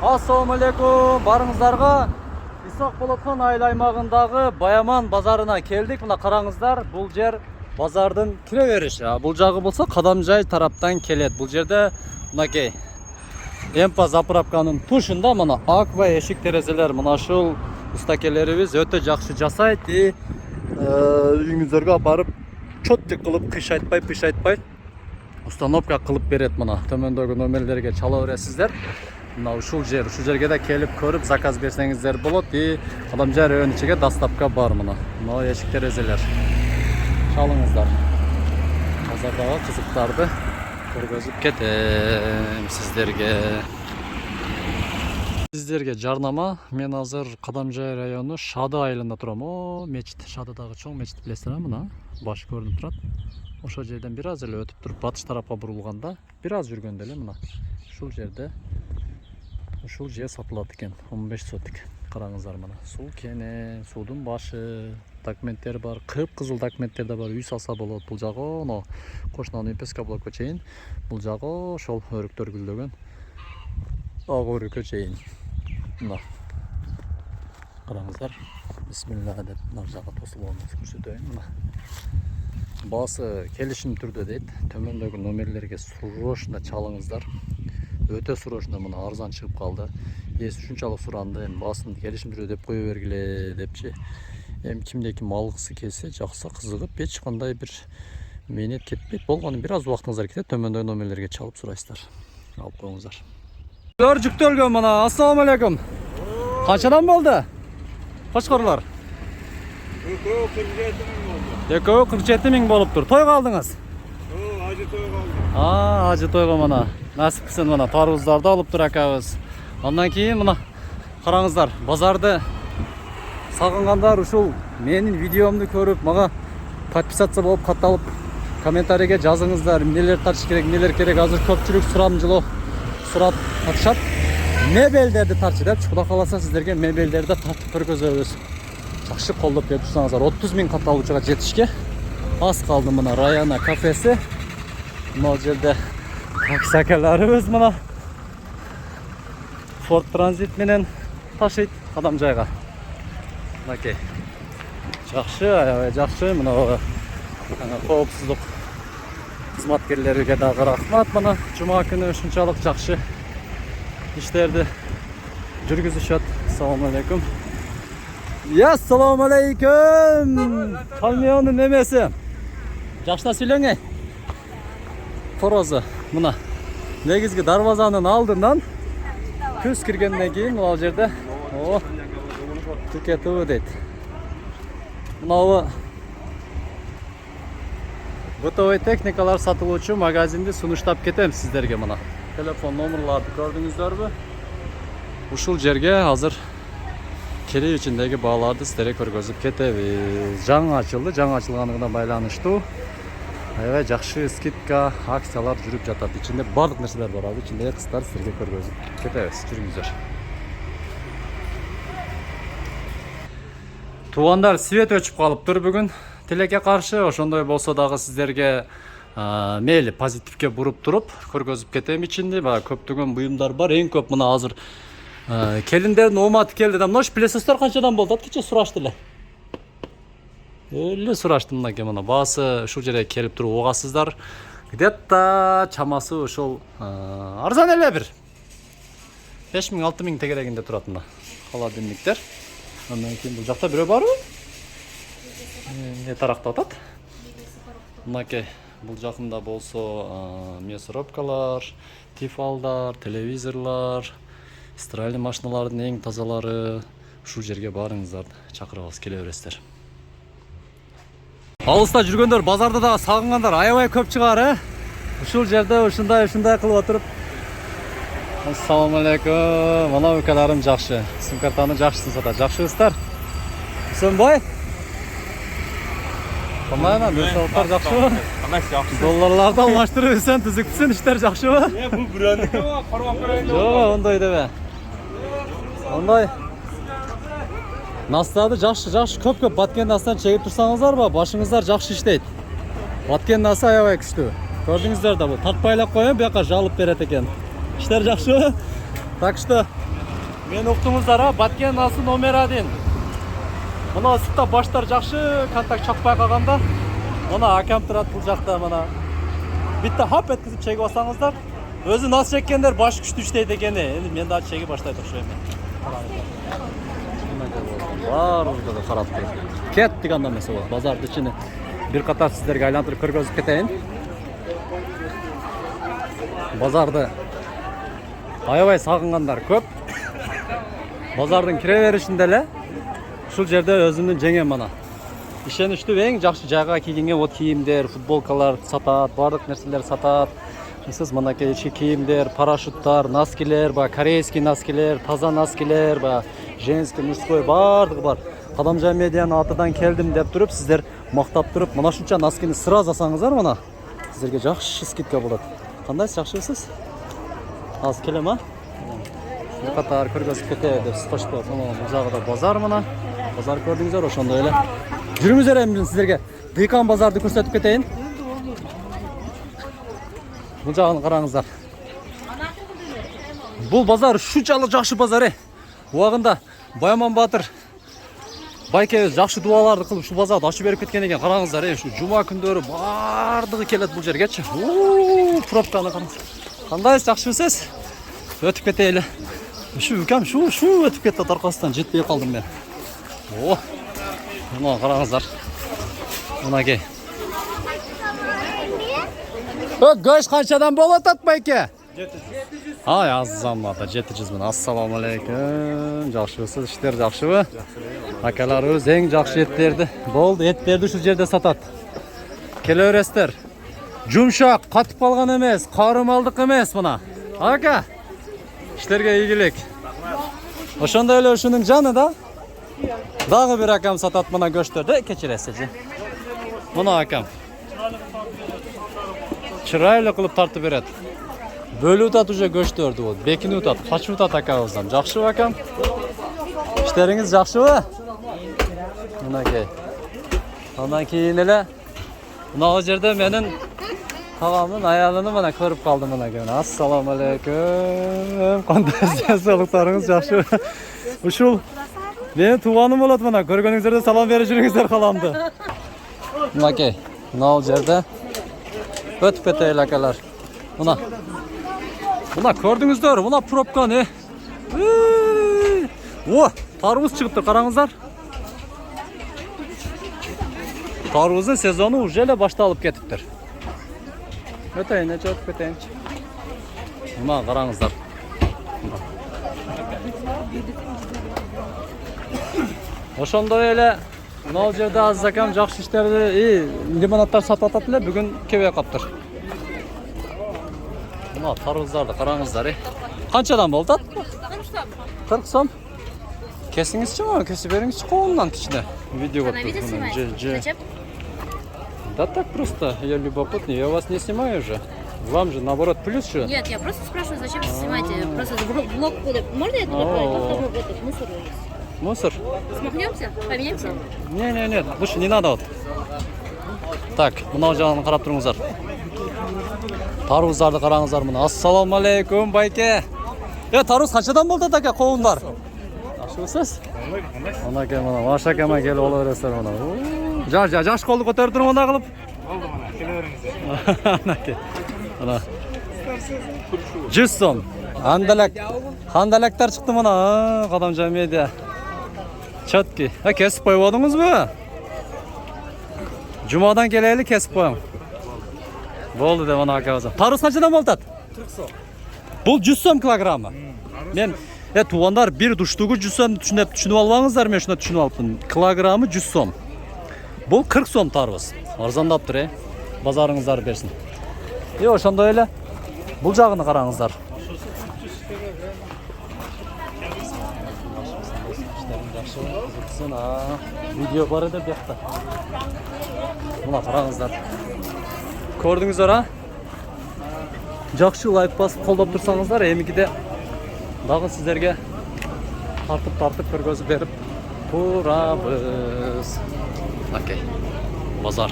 Assalamu alaikum. Barыңыздарга Исак Болотхон айыл аймагындагы Баяман базарына келдик. Мына караңыздар, бул жер базардын кире бериши. Бул жагы болсо Кадамжай тараптан келет. Бул жерде мынакей Эмпа заправканын тушунда мына аква эшик терезелер, мына ушул устакелерибиз өтө жакшы жасайт. Үйүңүздөргө барып чоттук кылып кыйшайтпай установка кылып берет. Мына төмөндөгү номерлерге чала бересиздер. Мына ушул жерге да келип көрүп заказ берсеңиздер болот. Кадамжай району ичиге доставка бар. Мына эшик терезелер чалыңыздар. Базардагы кызыктарды көргөзүп кетем сиздерге. Жарнама. Мен азыр Кадамжай району Шады айылында турам. Мечит, Шадыдагы чоң мечит билесиздер, мына баш көрүнүп турат. Ошол жерден бир аз эле өтүп туруп батыш тарапка бурулганда, бир аз жүргөндө эле мына ушул жерде ушул жер сатылат экен. 15 сотик. Караңыздар, мына суу кене, суудун башы, документтер бар, кыпкызыл документтер да бар. Үй салса болот. Бул жагы кошунан Песка блокко чейин, бул жагы ошол өрүктөр гүлдөгөн ак өрүккө чейин. Мына караңыздар. Бисмилла деп нар жагы тосулганын көрсөтөйүн. Мына баасы келишим түрдө дейт. Төмөндөгү номерлерге срочно чалыңыздар. Өтө срочно, мына арзан чыгып калды. Ушунчалык суранды, баасын келишим түрдө деп кое бергиле депчи. Кимде ким алгысы келсе, жакса, кызыгып, эч кандай бир мээнет кетпейт. Болгону бир аз убактыңыздар кетет. Төмөндөгү номерлерге чалып сурайсыздар. Алып коюңуздар. Жүктөлгөн мына. Ассаламу алейкум. Канчадан болду? Кочкорлор. Экөө 47 миң болуптур. Тойго алдыңыз? Ажы тойго алдым. Ажы тойго мына. Насипсин мына тарбуздарды алып тур акабыз. Андан кийин мына караңыздар, базарды сагынгандар ушул менин видеомду көрүп, мага подписаться болуп, катталып, комментарийге жазыңыздар. Эмнелер тартыш керек, эмнелер керек. Азыр көпчүлүк сурап атышат. Мебелдерди тартчы деп, Кудай кааласа сиздерге мебелдерди тартып көргөзөбүз. Жакшы колдоп берип турсаңыздар, 30 миң катталуучуга жетишке аз калды. Мына Раяна кафеси. Мына жерде такси акаларыбыз мына Ford Transit менен ташыйт Кадамжайга. Мынакей. Жакшы, аябай жакшы. Мына коопсуздук кызматкерлерге дагы рахмат. Мына жума күнү ушунчалык жакшы иштерди жүргүзүшөт. Assalamu alaikum. Assalamu alaikum. Камиондун немеси? Жакшына сүйлөңөй. Корозу. Мына негизги дарбазанын алдынан күз киргенден кийин мына жерде тикетүү дейт. Мына бытовой техникалар сатылуучу магазинди сунуштап кетем сиздерге. Мына телефон номерларды көрдүңүздөрбү? Ушул жерге азыр кирип ичиндеги бааларды сиздерге көргөзүп кетебиз. Жаңы ачылды, жаңы ачылганына байланыштуу аябай жакшы скидка, акциялар жүрүп жатат. Ичинде бардык нерселер бар. Ал ичинде кыздар сиздерге көргөзүп кетебиз. Жүрүңүздөр. Туугандар, свет өчүп калыптыр бүгүн. Тилекке каршы, ошондой болсо дагы сиздерге мейли позитивке буруп туруп көргөзүп кетем ичинде. Көптөгөн буюмдар бар. Эң көп мына азыр келиндердин ооматы келди да. Мына билесиздер канчадан болду? Аткече сурашты эле. Эле сураштым мынакей. Мына баасы ушул жерге келип туруп угасыздар. Где-то чамасы ошол арзан эле бир 5 миң 6 миң тегерегинде турат мына холодильниктер. Андан кийин бул жакта бирөө барбы? Таракта атат. Мынакей бул жакында болсо мясорубкалар, тифалдар, телевизорлор, стиральный машиналардын эң тазалары. Ушул жерге барыңыздар, чакырабыз, келе бересиздер. Алыста жүргөндөр, базарда да сагынгандар аябай көп чыгар, Ушул жерде ушундай кылып отуруп. Ассаламу алейкум. Мына укаларым жакшы. Сим картаны жакшысын сатат. Жакшысыздар? Сөнбой? Кандай нерселер жакшыбы? Жакшы. Долларларды алмаштырып өсөң, түзүкпүсүн, иштер жакшыбы? Бул бүрөндүкү, карап көрөйүн. Жок, ондой дебе. Ондой Настарды жакшы көп баткен настан чегип турсаңыздар ба, башыңыздар жакшы иштейт. Баткен насы аябай күчтүү. Көрдүңүздөр да, бул тартпайлап коюп, буяка жалып берет экен. İşler жақсы. Так что Мен уктуңуздар, Баткен асы номер 1. Мына ысыкта баштар жакшы, контакт чакпай калганда. Мына акам турат бул жакта мына. Битте хап эткизип чегип алсаңыздар, өзү нас чеккендер баш күчтүү иштейт экен. Эми мен да чегип баштайт окшойм. Баарыбызга да карап туруп. Кеттик анда эмес болот. Базардын ичине бир катар сиздерге айлантырып көргөзүп кетейин. Базарды аябай сагынгандар көп. Базардын кире беришинде эле ушул жерде өзүмдүн жеңем мана. Ишеничтүү эң жакшы жайга кийинген вот кийимдер, футболкалар сатат, бардык нерселер сатат. Сиз мынакей ички кийимдер, парашюттар, носкилер, корейский носкилер, таза носкилер, женский, мужской бардыгы бар. Кадамжан медианын атынан келдим деп туруп, сиздер мактап туруп, мына ушунча носкини сразу алсаңыздар мына. Сиздерге жакшы скидка болот. Кандайсыз, жакшысыз? Аз келем, а? Бир катар көргөзүп кетейин деп коштуп, мына бул жагы да базар мына. Базар көрдүңүздөр, ошондой эле. Жүрүңүздөр эми сиздерге Дыйкан базарды көрсөтүп кетейин. Бул жагын караңыздар. Бул базар ушунчалык жакшы базар. Убагында Байман Батыр байке жакшы дуаларды кылып ушул базарды ачып берип кеткен экен. Караңыздар, ушу жума күндөрү бардыгы келет бул жергечи. Пробканы караңыз. Кандайсыз, жакшысыз? Өтүп кетели. Ушу укам шу өтүп кетти, аркасынан жетпей калдым мен. Мына караңыздар. Мынакей. Göç kançadan bol atat bayke? 700. Ay azamada 700 bin. Assalamu aleykum. Жақшысыз, иштер жақшыбы? Акаларыбыз эң жакшы эттерди. Болду, эттерди ушул жерде сатат. Келе бересиздер. Жумшак, катып калган эмес, карымалдык эмес мына. Ака. Иштерге ийгилик. Ошондой эле ушунун жаны да. Дагы бир акам сатат мына көчтөрдө, кечиресиз. Мына акам. Чырайлы кылып тартып берет. Бөлүп атат уже көчтөрдү бул. Бекинип атат, качып атат акабыздан. Жакшыбы акам? Иштериңиз жакшыбы? Мынакей. Андан кийин эле мына жерде менин тагамдын аялын мына көрүп калдым мынакей. Ассаламу алейкум. Кандай соолуктарыңыз жакшыбы? Ушул менин тууганым болот мына. Көргөнүңүздөрдө салам берип жүрүңүздөр каламды. Мынакей. Мына жерде өтүп кетейли акалар. Мына көрдүңүздөр, мына пробканы. Тарбуз чыгыптыр, караңыздар. Тарбуздун сезону уже эле башталып кетиптир. Өтөйүн, өтүп кетейин. Мына караңыздар. Ошондой эле мына жерде аз акам жакшы иштерди, лимонадтар сатып атат эле, бүгүн кебей каптыр. Мына тарбуздарды караңыздар. Канчадан болот? 40 сом. Кесиңизчи ма? Кесип бериңизчи колунан кичине. Видео коп. Да так просто, я любопытный, я вас не снимаю уже. Вам же наоборот плюс же. Нет, я просто спрашиваю, зачем вы снимаете? Просто блок будет. Можно я туда поставлю этот мусор? Мусор? Смахнемся? Поменяемся? Не, лучше не надо вот. Так, мына жагын карап туруңуздар. Тарбуздарды караңыздар мына. Ассаламу алейкум байке. Тарбуз канчадан болот ака коундар? Жакшысыз? Мынакей мына Машакама келип ала бересиздер мына. Жаш колду көтөрүп туруп мына кылып. Oldu bana. Kilo verin Мынакей. Мына 100 сом. Хандалактар чыкты мына. Кадамжан медиа. Чөткү. Кесип коюп атыңызбы? Жумадан келели кесип коюң. Болду деп ана акабыз. Тарбуз канчадан болот? 40 сом. Бул 100 сом килограммы. Мен туугандар бир душтугу 100 сом түшүнүп албаңыздар, мен ушуна түшүнүп алыптым. Килограммы 100 сом. Бул 40 сом тарбуз. Арзандаптыр, базарыңыздар берсин. Ошондой эле бул жагыны караңыздар. Видео бар эде бuyakta. Мына караңыздар. Көрдүңүздөр, Жакшы лайк басып колдоп турсаңыздар, эмикиде дагы сиздерге тартып көргөзүп берип турабыз. Окей. Базар.